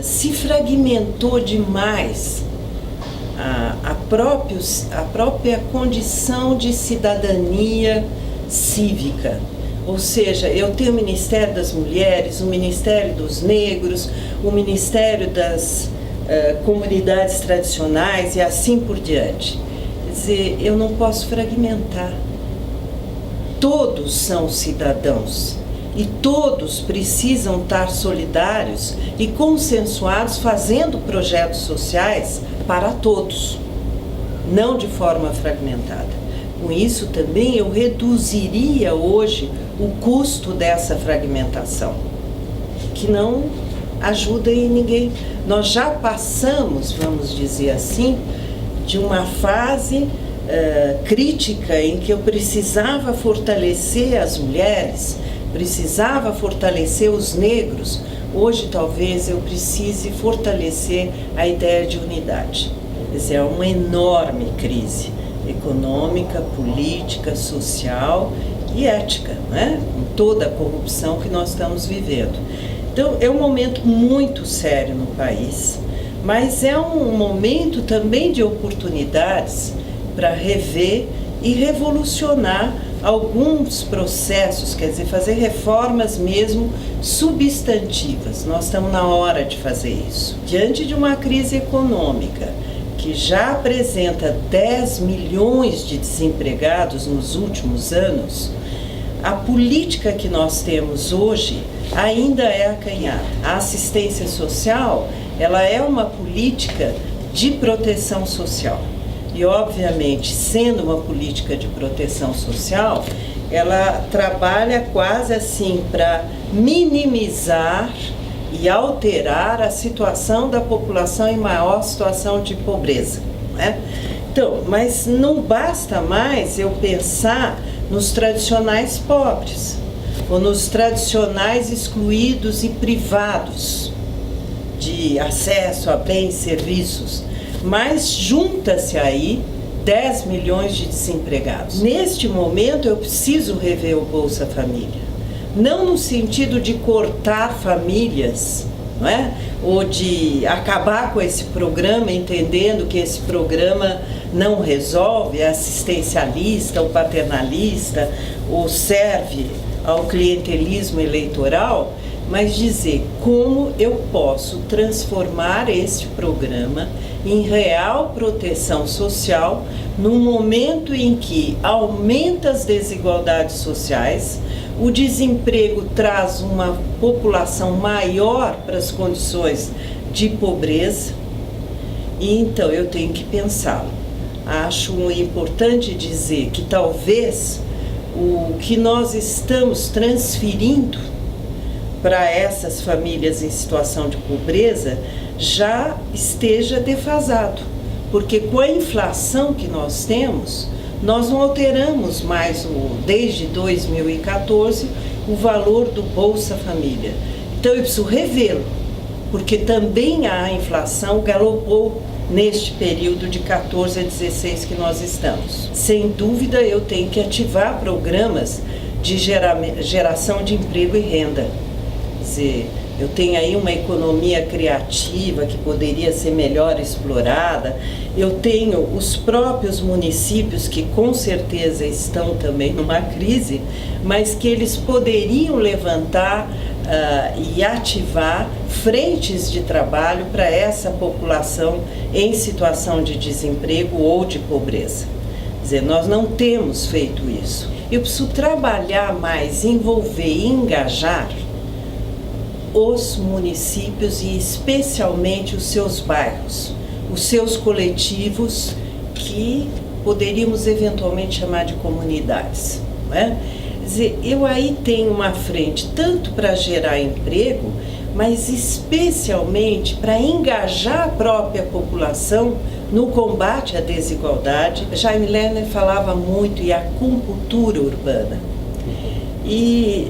Se fragmentou demais a própria condição de cidadania cívica. Ou seja, eu tenho o Ministério das Mulheres, o Ministério dos Negros, o Ministério das comunidades tradicionais e assim por diante. Quer dizer, eu não posso fragmentar. Todos são cidadãos e todos precisam estar solidários e consensuados fazendo projetos sociais para todos, não de forma fragmentada. Com isso também eu reduziria hoje o custo dessa fragmentação, que não ajuda em ninguém. Nós já passamos, vamos dizer assim, de uma fase crítica em que eu precisava fortalecer as mulheres, precisava fortalecer os negros. Hoje talvez eu precise fortalecer a ideia de unidade. Quer dizer, é uma enorme crise econômica, política, social e ética, né? Com toda a corrupção que nós estamos vivendo. Então é um momento muito sério no país, mas é um momento também de oportunidades para rever e revolucionar alguns processos, quer dizer, fazer reformas mesmo substantivas. Nós estamos na hora de fazer isso. Diante de uma crise econômica que já apresenta 10 milhões de desempregados nos últimos anos, a política que nós temos hoje ainda é acanhada. A assistência social, ela é uma política de proteção social. E, obviamente, sendo uma política de proteção social, ela trabalha quase assim para minimizar e alterar a situação da população em maior situação de pobreza, né? Então, mas não basta mais eu pensar nos tradicionais pobres, ou nos tradicionais excluídos e privados de acesso a bens e serviços, mas junta-se aí 10 milhões de desempregados. Neste momento eu preciso rever o Bolsa Família, não no sentido de cortar famílias, não é? Ou de acabar com esse programa, entendendo que esse programa não resolve, é assistencialista ou paternalista, ou serve ao clientelismo eleitoral, mas dizer como eu posso transformar este programa em real proteção social no momento em que aumenta as desigualdades sociais, o desemprego traz uma população maior para as condições de pobreza, e então eu tenho que pensá-lo. Acho importante dizer que talvez o que nós estamos transferindo para essas famílias em situação de pobreza já esteja defasado, porque com a inflação que nós temos, nós não alteramos mais, desde 2014, o valor do Bolsa Família. Então eu preciso revê-lo, porque também a inflação galopou neste período de 14 a 16 que nós estamos. Sem dúvida eu tenho que ativar programas de geração de emprego e renda. Quer dizer, eu tenho aí uma economia criativa que poderia ser melhor explorada. Eu tenho os próprios municípios que com certeza estão também numa crise, mas que eles poderiam levantar e ativar frentes de trabalho para essa população em situação de desemprego ou de pobreza. Quer dizer, nós não temos feito isso. Eu preciso trabalhar mais, envolver e engajar os municípios e especialmente os seus bairros, os seus coletivos, que poderíamos eventualmente chamar de comunidades, não é? Quer dizer, eu aí tenho uma frente tanto para gerar emprego, mas especialmente para engajar a própria população no combate à desigualdade. Jaime Lerner falava muito em acupuntura urbana. E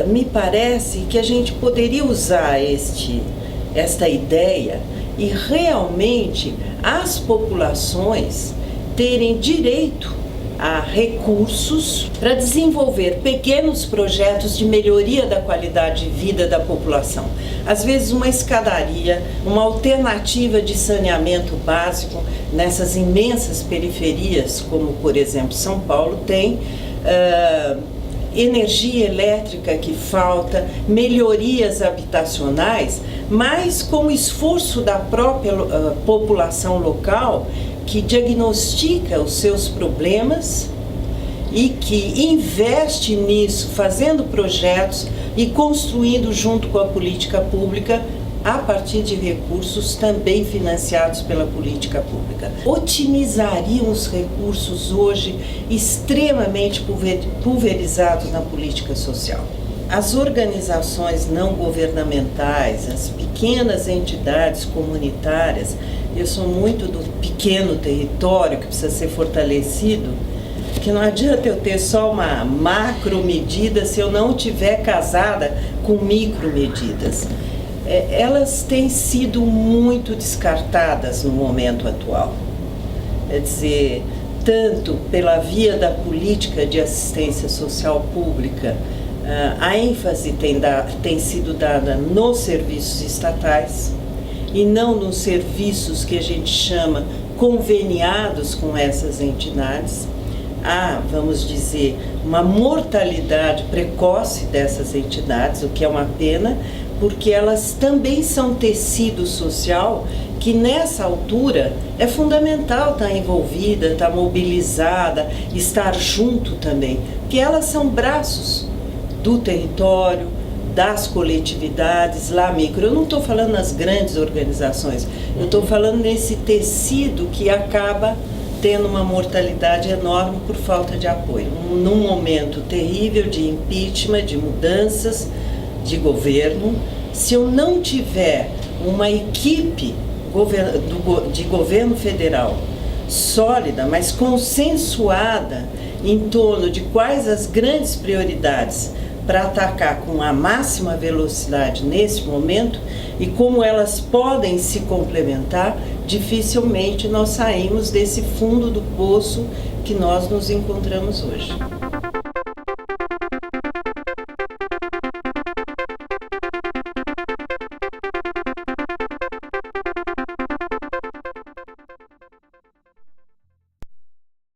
me parece que a gente poderia usar esta ideia e realmente as populações terem direito a recursos para desenvolver pequenos projetos de melhoria da qualidade de vida da população. Às vezes uma escadaria, uma alternativa de saneamento básico nessas imensas periferias, como por exemplo São Paulo tem, energia elétrica que falta, melhorias habitacionais, mas com o esforço da própria população local, que diagnostica os seus problemas e que investe nisso, fazendo projetos e construindo junto com a política pública a partir de recursos também financiados pela política pública. Otimizariam os recursos hoje extremamente pulverizados na política social. As organizações não governamentais, as pequenas entidades comunitárias, eu sou muito do pequeno território que precisa ser fortalecido, que não adianta eu ter só uma macro medida se eu não tiver casada com micro medidas. Elas têm sido muito descartadas no momento atual. Quer dizer, tanto pela via da política de assistência social pública, a ênfase tem sido dada nos serviços estatais e não nos serviços que a gente chama conveniados com essas entidades. Há, vamos dizer, uma mortalidade precoce dessas entidades, o que é uma pena, porque elas também são tecido social que nessa altura é fundamental estar envolvida, estar mobilizada, estar junto também, porque elas são braços do território, das coletividades, lá micro. Eu não estou falando nas grandes organizações, eu estou falando nesse tecido que acaba tendo uma mortalidade enorme por falta de apoio. Num momento terrível de impeachment, de mudanças de governo, se eu não tiver uma equipe de governo federal sólida, mas consensuada em torno de quais as grandes prioridades para atacar com a máxima velocidade nesse momento e como elas podem se complementar, dificilmente nós saímos desse fundo do poço que nós nos encontramos hoje.